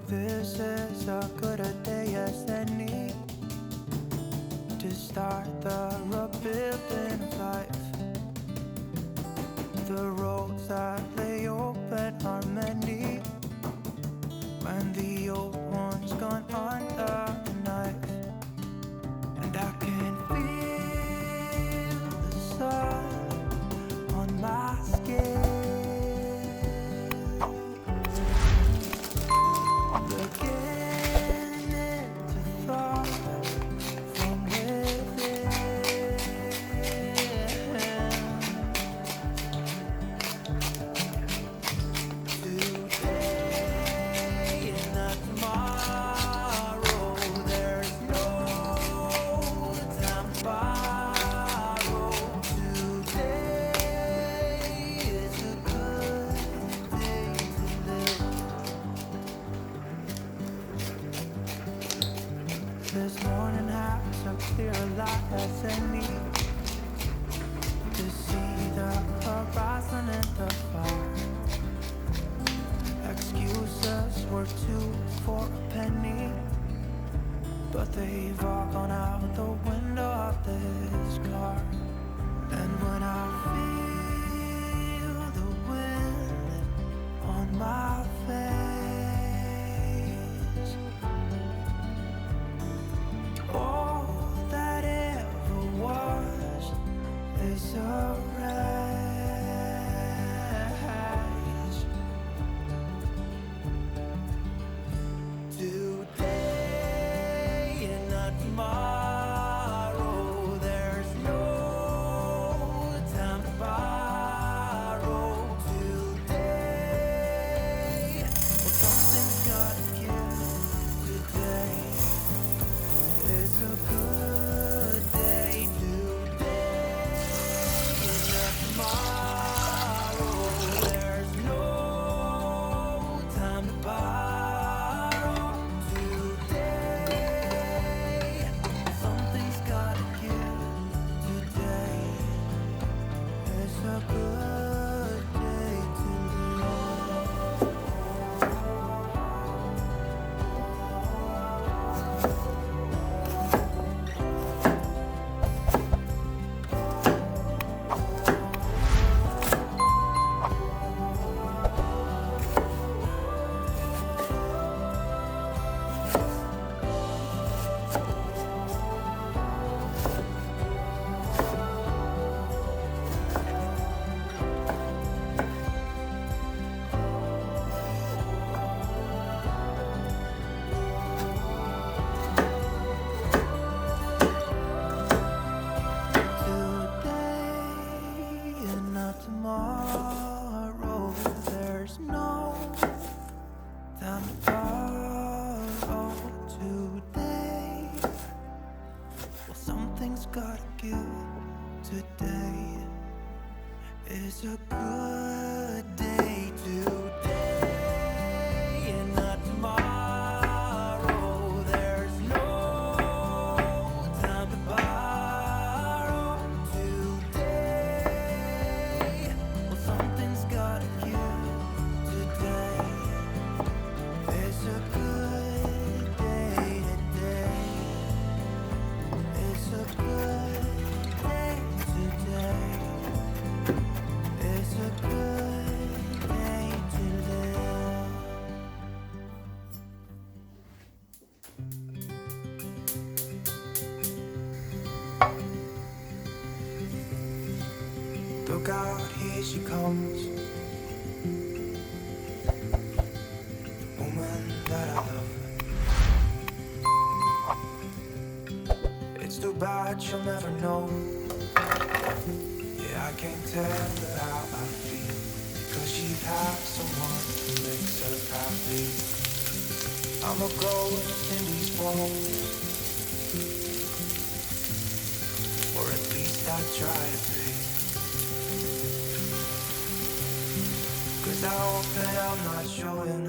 This is as good a day as any to start the rebuilding of life. The roads that lay open are many when the old one's gone under the knife. And I can feel the sun on my skin. This morning has a clear light as any to see the horizon and the fire. Excuses were two for a penny, but they've all gone out the window of this car. And when I feel the wind on my face, all that ever was is a rage. Today and not tomorrow, there's no time to borrow. Today, well, something's gotta give. Today is a good day. Today is not tomorrow. There's no time to borrow. Today, something's gotta give. Today is a good day to live. Today and not tomorrow, there's no time to borrow. Today, well, something's gotta give. Today is a good day. Today and not tomorrow, there's no time to borrow. Today, well, something's gotta give. Today is a good day. Today is a good day. Today is a good day to live. Look out, here she comes. Woman that I love. It's too bad she'll never know. Yeah, I can't tell her how I feel, because she has someone who makes her happy. I'm a ghost in these walls, or at least I try to be. I hope that I'm not showing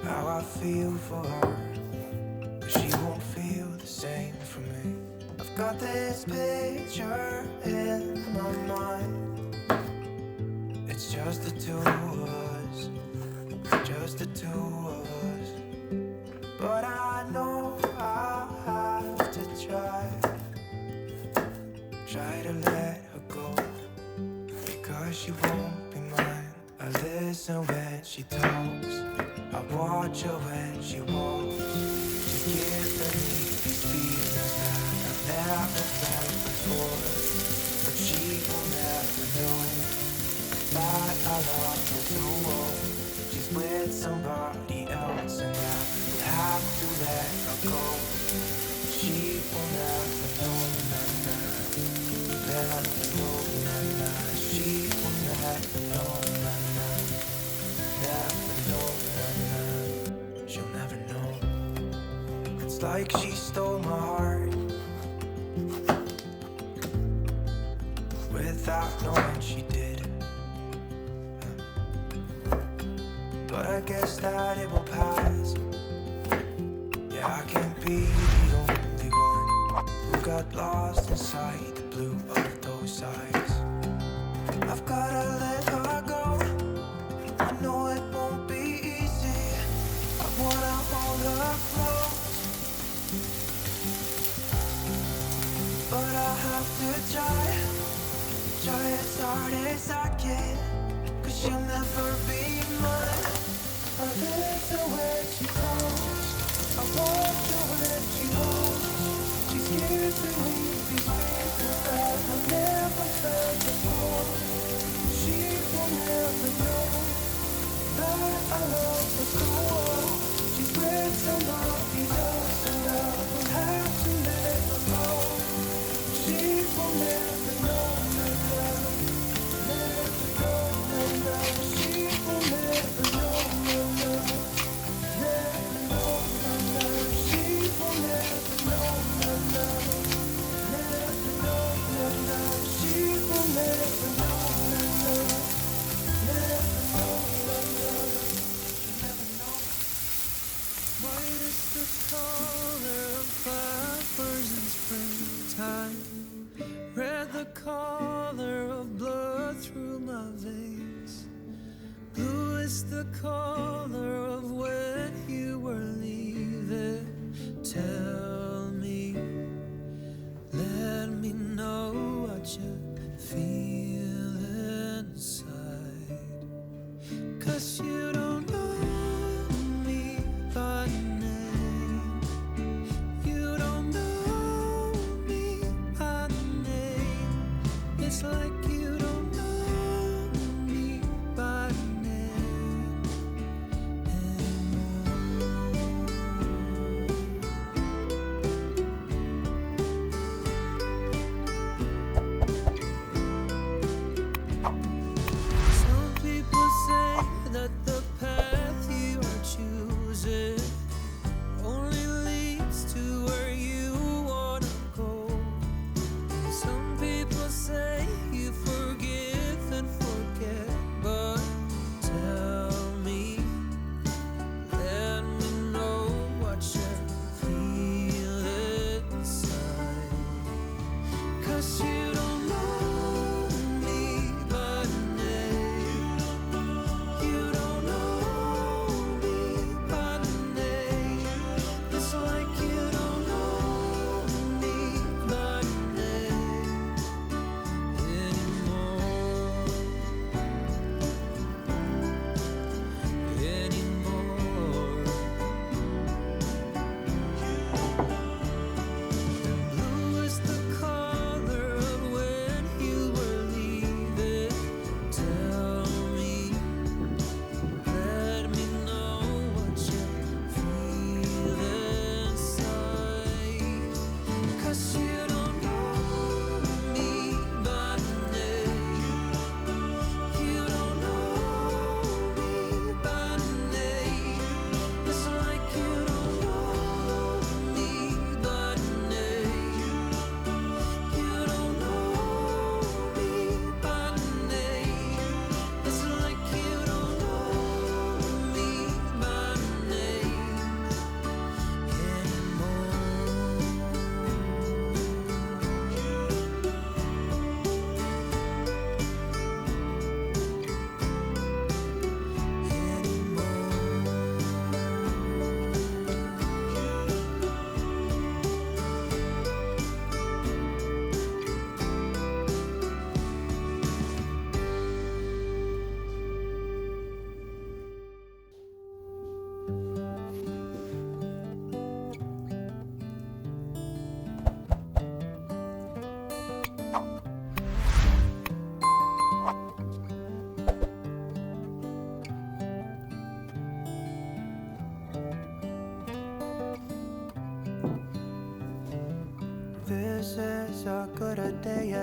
how I feel for her, but she won't feel the same for me. I've got this picture in my mind. It's just the two of us, just the two of us. But I know I'll have to try to let her go, because she won't be mine. I listen when she talks, I watch her when she walks. She's giving me these feelings that I've never felt before, but she will never know that I love her so well. She's with somebody else and I will have to let her go. She will never know, never know, she will never know, never know, she'll never know. It's like she stole my heart without knowing she did. But I guess that it will pass. Yeah, I can't be the only one who got lost inside the blue of those eyes. I've gotta let her go, I know it won't be easy. I wanna hold her close, but I have to try as hard as I can, 'cause she'll never be mine. I listen when she talks, I watch her when she walks. She's giving me these feelings that I've never felt before. She will never know that I love her so well. She's with somebody else and I will have to let her go. She will never know, never know, she will never know, never know, she will never know, she will never know, white is the color of flowers in springtime, red the color of blood through my veins, blue is the color of when you were leaving. Tell me, let me know what you feel inside, 'cause you don't know me by name. You don't know me by name. It's like you don't know me by name anymore. Some people say that the path you are choosing only leads to where you wanna go. Some people say you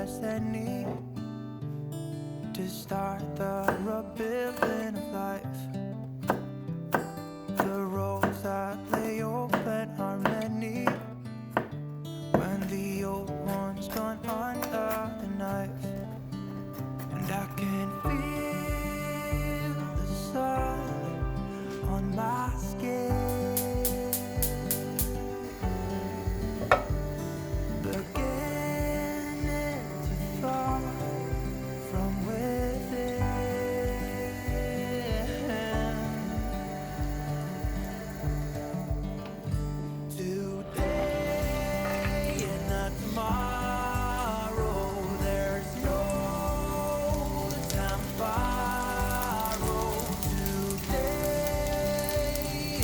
destiny to start the rebuilding of life. The roads that lay open are many when the old one's gone under the knife. And I can feel the sun on my skin, beginning to thaw from within. Today and not tomorrow, there's no time to borrow. Today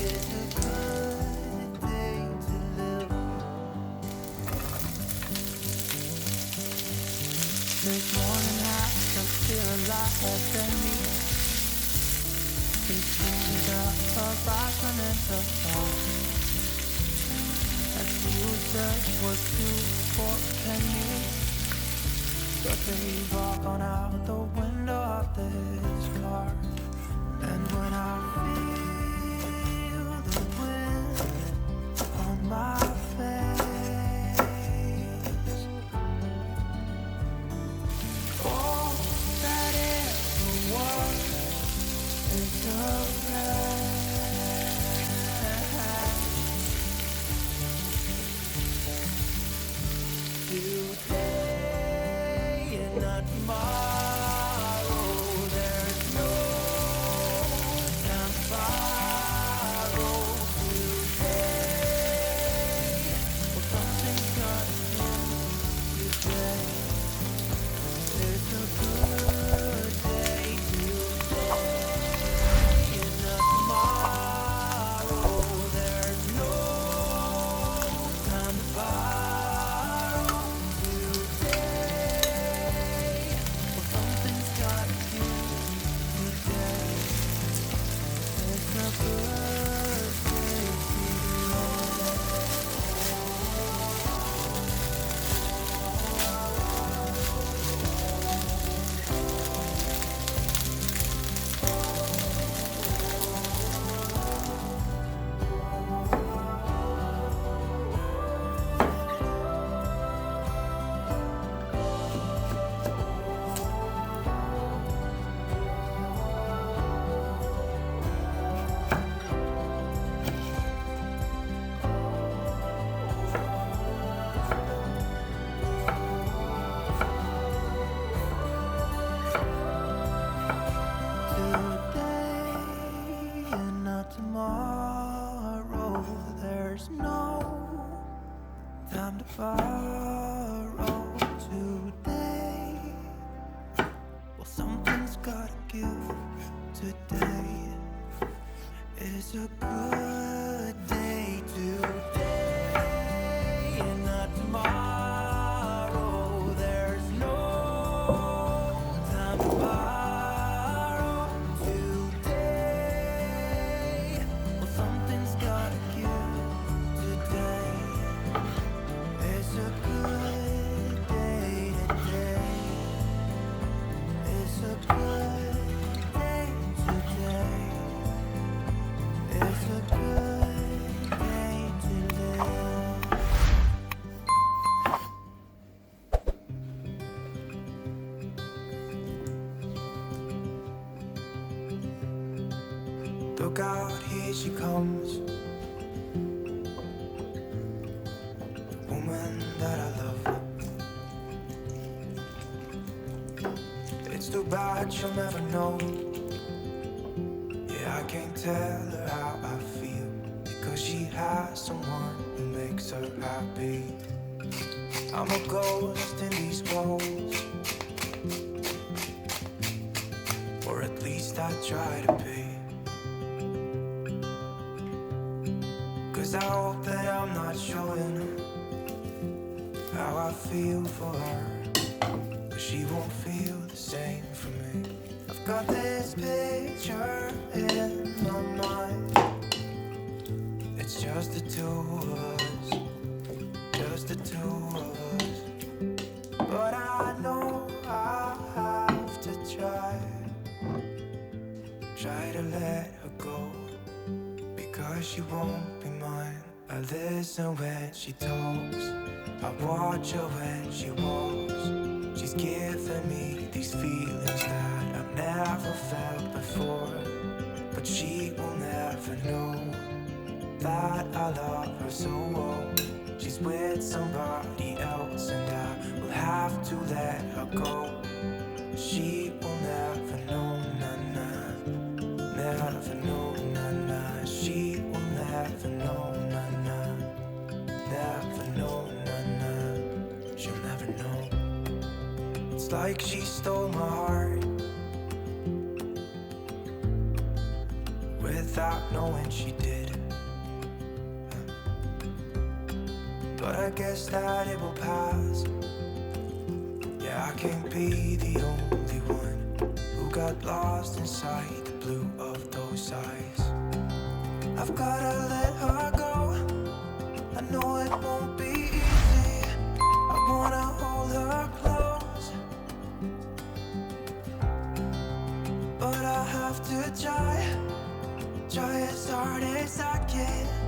is a good day to live. This morning has to feel alive than me. This is the horizon and the fall. As you search was due for a penny, but they've all gone out the window of this car. And when I feel the wind on my face, all that ever was is a wreck. Today and not tomorrow, there's no time to borrow. Today, well, something's gotta give today. It's a good day. Today and not tomorrow, there's no time to borrow. Tomorrow, there's no time to borrow. Today, well, something's gotta give. Today is a good day. Today and not tomorrow, there's no time to borrow. Today, well, something's gotta give. Today is a good day. Today is a good day. Today is a good day to live. Look out, here she comes, the woman that I love. It's too bad she'll never know. Yeah, I can't tell her how I feel, because she has someone who makes her happy. I'm a ghost in these walls, or at least I try to be. 'Cause I hope that I'm not showing how I feel for her, but she won't feel the same for me. I've got this picture in my mind. It's just the two of us, just the two of us. But I try to let her go, because she won't be mine. I listen when she talks, I watch her when she walks. She's giving me these feelings that I've never felt before, but she will never know that I love her so well. She's with somebody else and I will have to let her go. She will never know, na-na, never know, na-na. She will never know, na-na, never know, na-na. She'll never know. It's like she stole my heart without knowing she did. But I guess that it will pass. Yeah, I can't be the only one who got lost inside the blue of those eyes. I've gotta let her go, I know it won't be easy. I wanna hold her close, but I have to try as hard as I can.